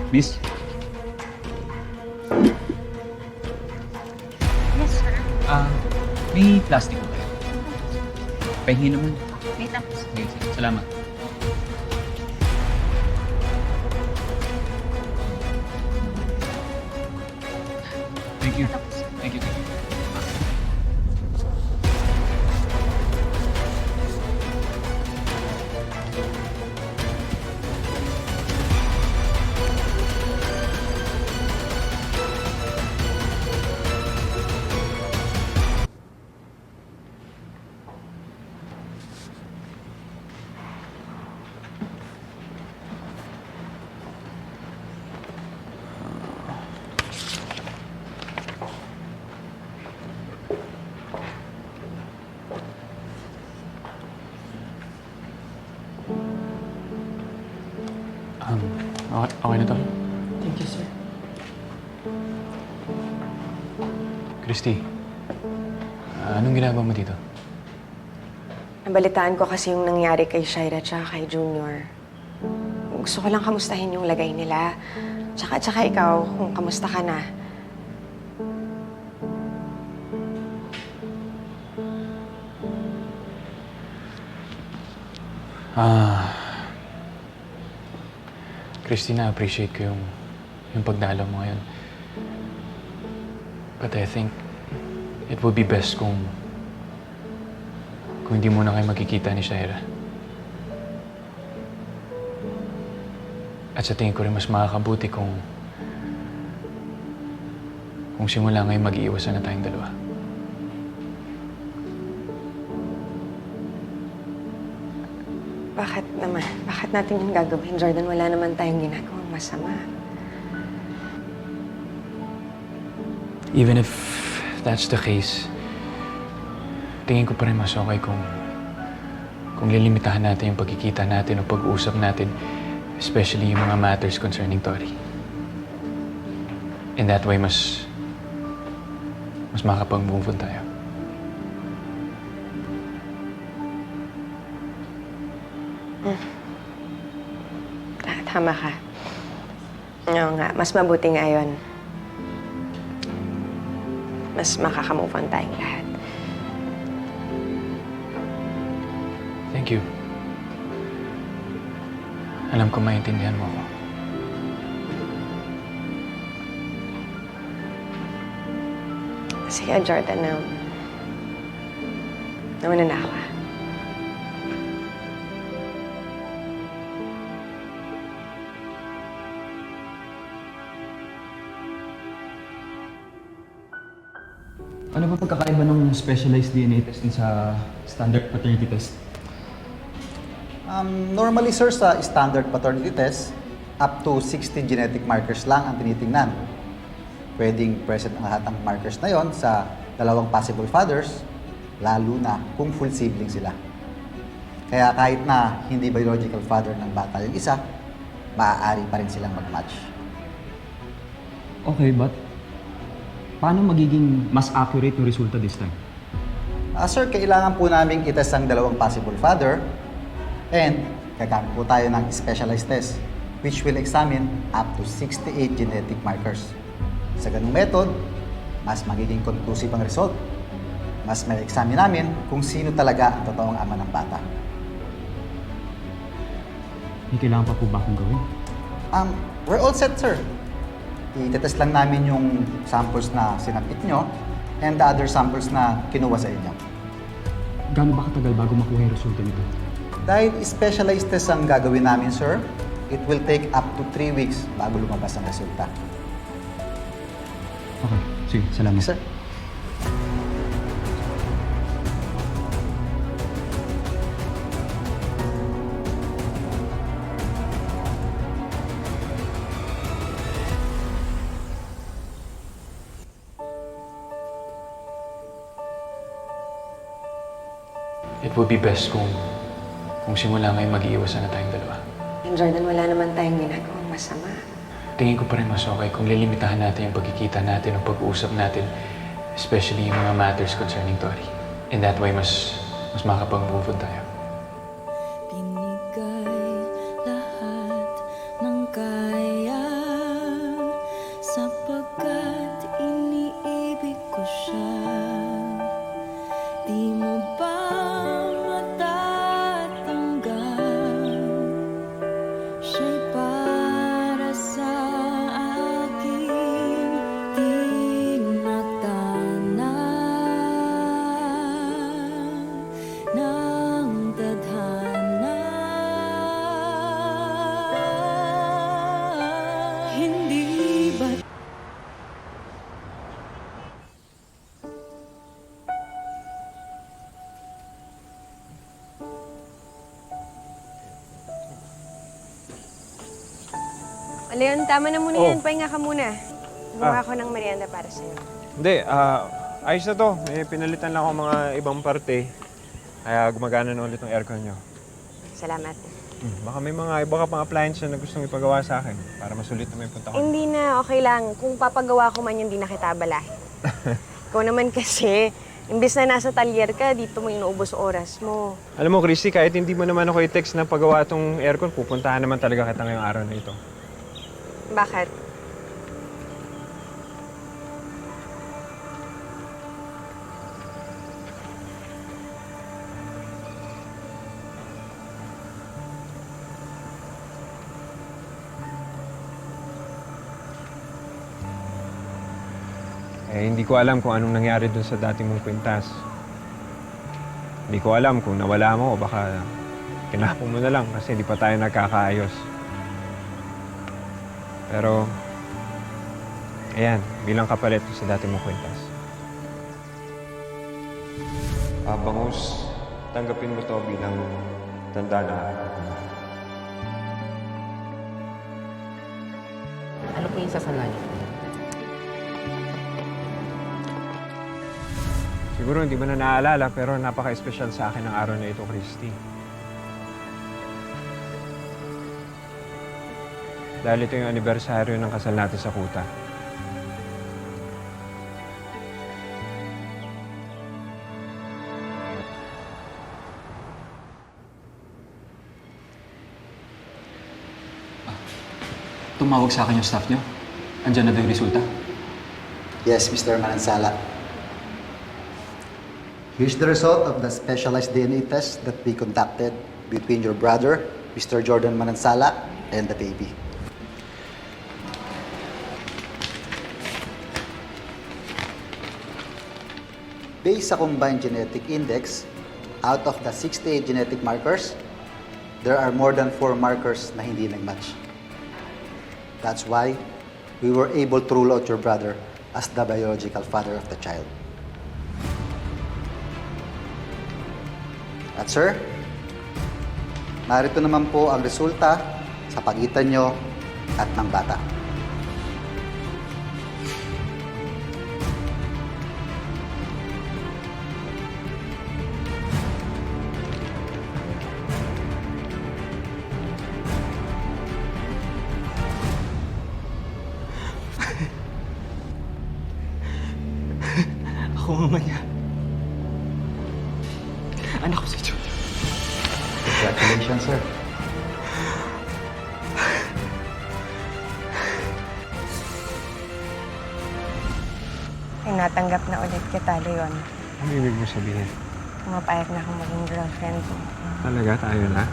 Miss? Yes, sir. May plastic ba kayo? Pahingi naman. Wait lang. Sige, sige. Salamat. Thank you. Thank you, thank you. Okay na to. Thank you, sir. Christy, anong ginagawa mo dito? Nabalitaan ko kasi yung nangyari kay Shaira at kay Junior. Gusto ko lang kamustahin yung lagay nila. Tsaka ikaw, kung kamusta ka na. Christina, appreciate ko yung pagdalaw mo ngayon. But I think it would be best kung hindi muna kayo magkikita ni Shaira. At sa tingin ko rin mas makakabuti kung simula ngayon mag-iiwasan na tayong dalawa. Bakit naman? Bakit natin yung gagawin, Jordan? Wala naman tayong ginagawang masama. Even if that's the case, tingin ko pa rin mas okay kung lilimitahan natin yung pagkikita natin o pag-uusap natin, especially yung mga matters concerning Tori. In that way, mas makapag-move on tayo. Tama ka. Oo nga, mas mabuti nga yun. Mas makakamove on tayong lahat. Thank you. Alam ko maintindihan mo ako. Sige, Jordan, nauna na ako. Ano ba pagkakaiba ng specialized DNA testing sa standard paternity test? Normally, sir, sa standard paternity test, up to 60 genetic markers lang ang tinitingnan. Pwedeng present ang lahat ng markers na yon sa dalawang possible fathers, lalo na kung full sibling sila. Kaya kahit na hindi biological father ng bata yung isa, maaari pa rin silang mag-match. Okay, but paano magiging mas accurate yung resulta this time? Sir, kailangan po namin itest ang dalawang possible father and gagamit po tayo ng specialized test which will examine up to 68 genetic markers. Sa ganung method, mas magiging conclusive ang result. Mas may examine namin kung sino talaga ang totoong ama ng bata. May kailangan pa po ba akong gawin? We're all set, sir. Itetest lang namin yung samples na sinapit nyo and the other samples na kinuha sa inyo. Gaano ba katagal bago makuha yung resulta nito? Dahil specialized test ang gagawin namin, sir, it will take up to 3 weeks bago lumabas ang resulta. Okay, sige, salamat. Sir? It would be best kung simula ngayon mag-iiwasan na tayong dalawa. Jordan, wala naman tayong ginagawang masama. Tingin ko pa rin mas okay kung lilimitahan natin yung pagkikita natin o pag-uusap natin, especially yung mga matters concerning Tori. In that way, mas makapag-move on tayo. Binigay lahat ng kaya Leon, tama na muna Oh. yan. Pahinga ka muna. Gumawa ako ng merienda para sa'yo. Hindi, ayos na to. May pinalitan lang ako mga ibang parte. Kaya gumagana na ulit ng aircon nyo. Salamat. Baka may mga iba ka pang appliance na gustong ipagawa sa akin para masulit na may punta ko. Hindi na, okay lang. Kung papagawa ko man yun, hindi na kita abalahin. Ikaw naman kasi, imbis na nasa talyer ka, dito mo inuubos oras mo. Alam mo, Christy, kahit hindi mo naman ako i-text na pagawa itong aircon, pupuntahan naman talaga kita ngayong araw na ito. Bakit? Hindi ko alam kung anong nangyari dun sa dati mong kwintas. Hindi ko alam kung nawala mo o baka tinapon mo na lang kasi hindi pa tayo nagkakaayos. Pero, ayan, bilang kapalit sa dati mong kwintas. Bangus, tanggapin mo to bilang tanda na. Ano po yung sasalayan niyo? Siguro hindi mo na naaalala pero napaka-espesyal sa akin ang araw na ito, Christy. Dahil ito yung anibersaryo ng kasal natin sa Kuta. Tumawag sa akin yung staff niyo. Andyan na daw yung resulta. Yes, Mr. Manansala. Here's the result of the specialized DNA test that we conducted between your brother, Mr. Jordan Manansala, and the baby. Based sa combined genetic index, out of the 68 genetic markers, there are more than 4 markers na hindi nag-match. That's why we were able to rule out your brother as the biological father of the child. At sir, narito naman po ang resulta sa pagitan nyo at ng bata. Ako ang ama niya. Anak ko si Jude. Congratulations, sir. Ay, natanggap na ulit kita, Leon. Ano ibig mo sabihin? Pumapayag na akong maging girlfriend mo. Talaga tayo na?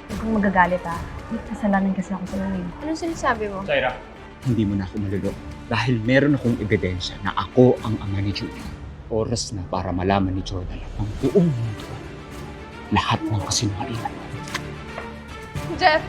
Huwag kang magagalit ah. May kasalanan kasi ako sa iyo. Anong sinasabi mo? Hindi mo na ako malulok dahil meron akong ebidensya na ako ang ama ni Julie. Oras na para malaman ni Jordan ang buong mundo lahat ng kasinungalingan. Jeff,